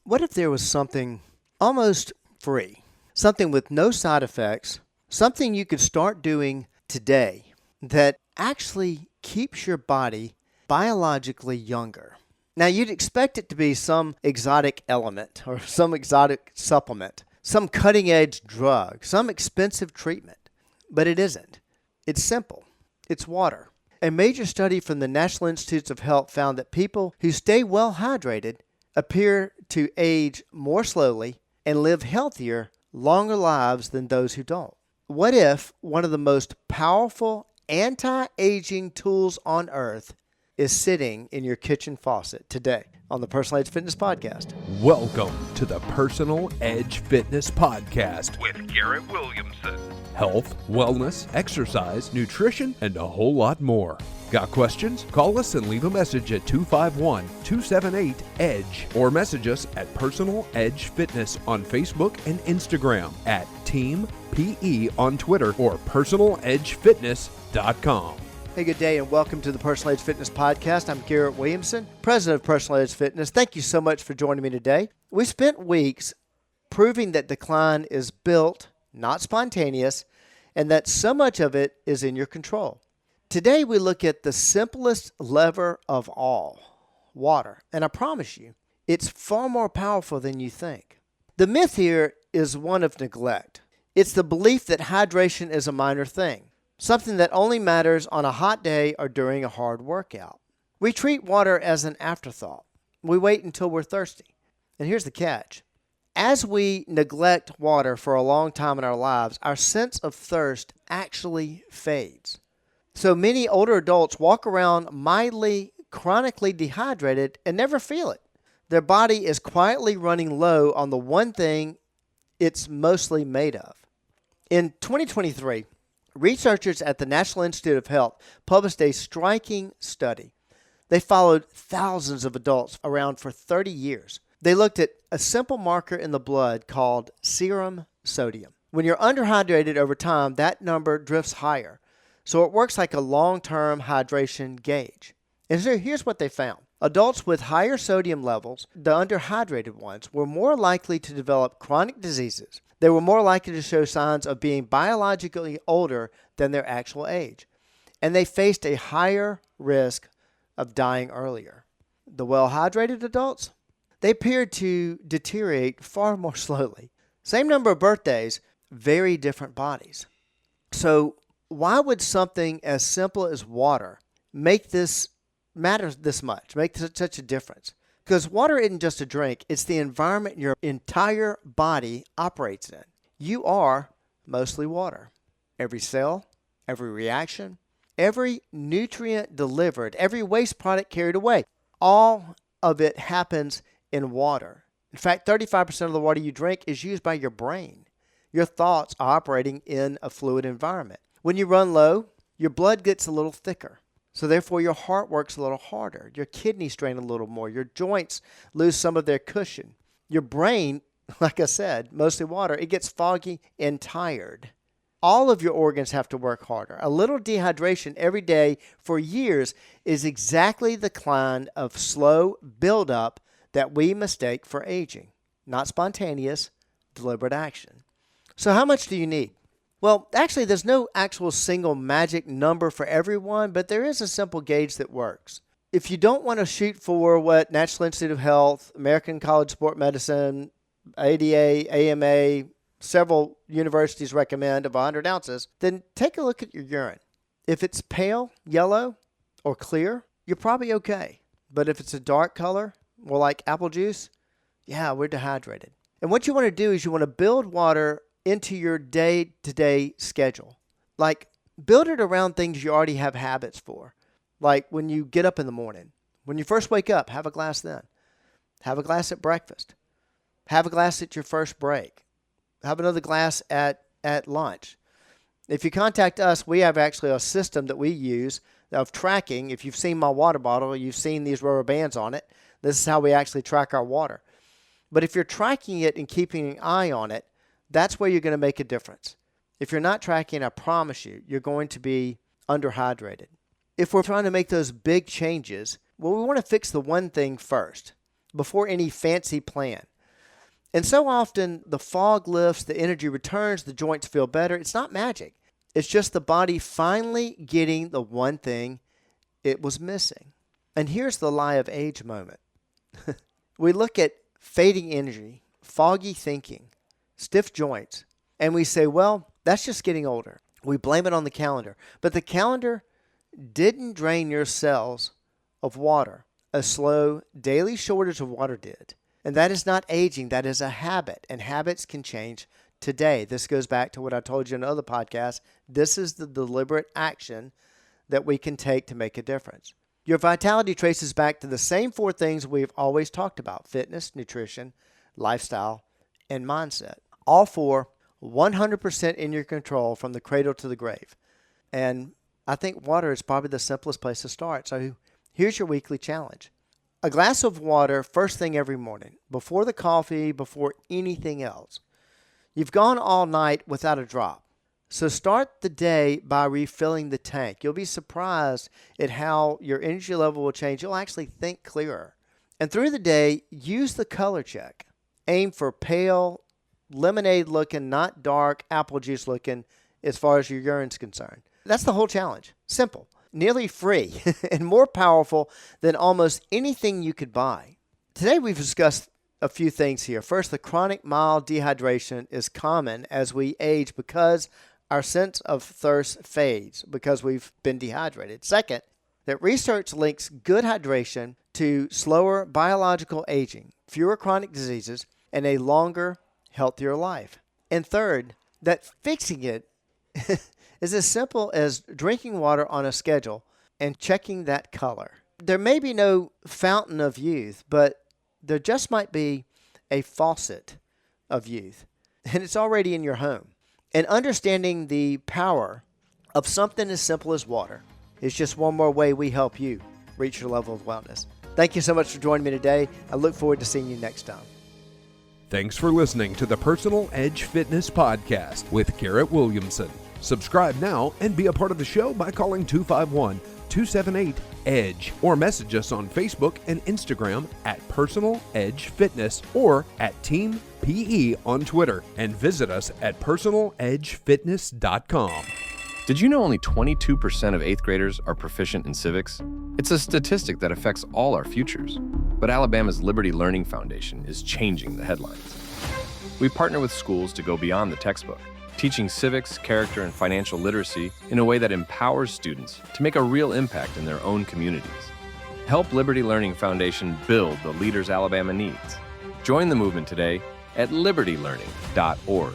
What if there was something almost free, something with no side effects, something you could start doing today that actually keeps your body biologically younger? Now, you'd expect it to be some exotic element or some exotic supplement, some cutting-edge drug, some expensive treatment, but it isn't. It's simple. It's water. A major study from the National Institutes of Health found that people who stay well hydrated appear to age more slowly and live healthier, longer lives than those who don't. What if one of the most powerful anti-aging tools on earth is sitting in your kitchen faucet today on the Personal Edge Fitness Podcast? Welcome to the Personal Edge Fitness Podcast with Garrett Williamson. Health, wellness, exercise, nutrition, and a whole lot more. Got questions? Call us and leave a message at 251-278-EDGE or message us at Personal Edge Fitness on Facebook and Instagram, at Team PE on Twitter, or PersonalEdgeFitness.com. Hey, good day, and welcome to the Personal Edge Fitness Podcast. I'm Garrett Williamson, president of Personal Edge Fitness. Thank you so much for joining me today. We spent weeks proving that decline is built, not spontaneous, and that so much of it is in your control. Today, we look at the simplest lever of all, water. And I promise you, it's far more powerful than you think. The myth here is one of neglect. It's the belief that hydration is a minor thing, something that only matters on a hot day or during a hard workout. We treat water as an afterthought. We wait until we're thirsty. And here's the catch. As we neglect water for a long time in our lives, our sense of thirst actually fades. So many older adults walk around mildly, chronically dehydrated and never feel it. Their body is quietly running low on the one thing it's mostly made of. In 2023, researchers at the National Institute of Health published a striking study. They followed thousands of adults around for 30 years. They looked at a simple marker in the blood called serum sodium. When you're underhydrated over time, that number drifts higher. So it works like a long-term hydration gauge. And so here's what they found. Adults with higher sodium levels, the underhydrated ones, were more likely to develop chronic diseases. They were more likely to show signs of being biologically older than their actual age. And they faced a higher risk of dying earlier. The well-hydrated adults, they appeared to deteriorate far more slowly. Same number of birthdays, very different bodies. So why would something as simple as water make this matter this much, make such a difference? Because water isn't just a drink, it's the environment your entire body operates in. You are mostly water. Every cell, every reaction, every nutrient delivered, every waste product carried away, all of it happens in water. In fact, 35% of the water you drink is used by your brain. Your thoughts are operating in a fluid environment. When you run low, your blood gets a little thicker. So therefore, your heart works a little harder. Your kidneys strain a little more. Your joints lose some of their cushion. Your brain, like I said, mostly water, it gets foggy and tired. All of your organs have to work harder. A little dehydration every day for years is exactly the kind of slow buildup that we mistake for aging, not spontaneous, deliberate action. So how much do you need? Well, actually, there's no actual single magic number for everyone, but there is a simple gauge that works. If you don't want to shoot for what National Institute of Health, American College of Sport Medicine, ADA, AMA, several universities recommend of 100 ounces, then take a look at your urine. If it's pale, yellow, or clear, you're probably okay. But if it's a dark color, more like apple juice, yeah, we're dehydrated. And what you want to do is you want to build water into your day-to-day schedule. Like, build it around things you already have habits for. Like when you get up in the morning. When you first wake up, have a glass then. Have a glass at breakfast. Have a glass at your first break. Have another glass at lunch. If you contact us, we have actually a system that we use of tracking. If you've seen my water bottle, you've seen these rubber bands on it. This is how we actually track our water. But if you're tracking it and keeping an eye on it, that's where you're going to make a difference. If you're not tracking, I promise you, you're going to be underhydrated. If we're trying to make those big changes, well, we want to fix the one thing first before any fancy plan. And so often the fog lifts, the energy returns, the joints feel better. It's not magic. It's just the body finally getting the one thing it was missing. And here's the lie of age moment. We look at fading energy, foggy thinking, stiff joints, and we say, well, that's just getting older. We blame it on the calendar. But the calendar didn't drain your cells of water. A slow daily shortage of water did. And that is not aging. That is a habit. And habits can change today. This goes back to what I told you in other podcasts. This is the deliberate action that we can take to make a difference. Your vitality traces back to the same 4 things we've always talked about: fitness, nutrition, lifestyle, and mindset. All 4 100% in your control from the cradle to the grave. And I think water is probably the simplest place to start. So here's your weekly challenge. A glass of water first thing every morning, before the coffee, before anything else. You've gone all night without a drop. So start the day by refilling the tank. You'll be surprised at how your energy level will change. You'll actually think clearer. And through the day, use the color check. Aim for pale, lemonade looking, not dark, apple juice looking as far as your urine's concerned. That's the whole challenge. Simple, nearly free, and more powerful than almost anything you could buy. Today we've discussed a few things here. First, the chronic mild dehydration is common as we age because our sense of thirst fades because we've been dehydrated. Second, that research links good hydration to slower biological aging, fewer chronic diseases, and a longer, healthier life. And third, that fixing it is as simple as drinking water on a schedule and checking that color. There may be no fountain of youth, but there just might be a faucet of youth, and it's already in your home. And understanding the power of something as simple as water is just one more way we help you reach your level of wellness. Thank you so much for joining me today. I look forward to seeing you next time. Thanks for listening to the Personal Edge Fitness Podcast with Garrett Williamson. Subscribe now and be a part of the show by calling 251-278-EDGE or message us on Facebook and Instagram at Personal Edge Fitness or at Team PE on Twitter, and visit us at personaledgefitness.com. Did you know only 22% of 8th graders are proficient in civics? It's a statistic that affects all our futures. But Alabama's Liberty Learning Foundation is changing the headlines. We partner with schools to go beyond the textbook, teaching civics, character, and financial literacy in a way that empowers students to make a real impact in their own communities. Help Liberty Learning Foundation build the leaders Alabama needs. Join the movement today at libertylearning.org.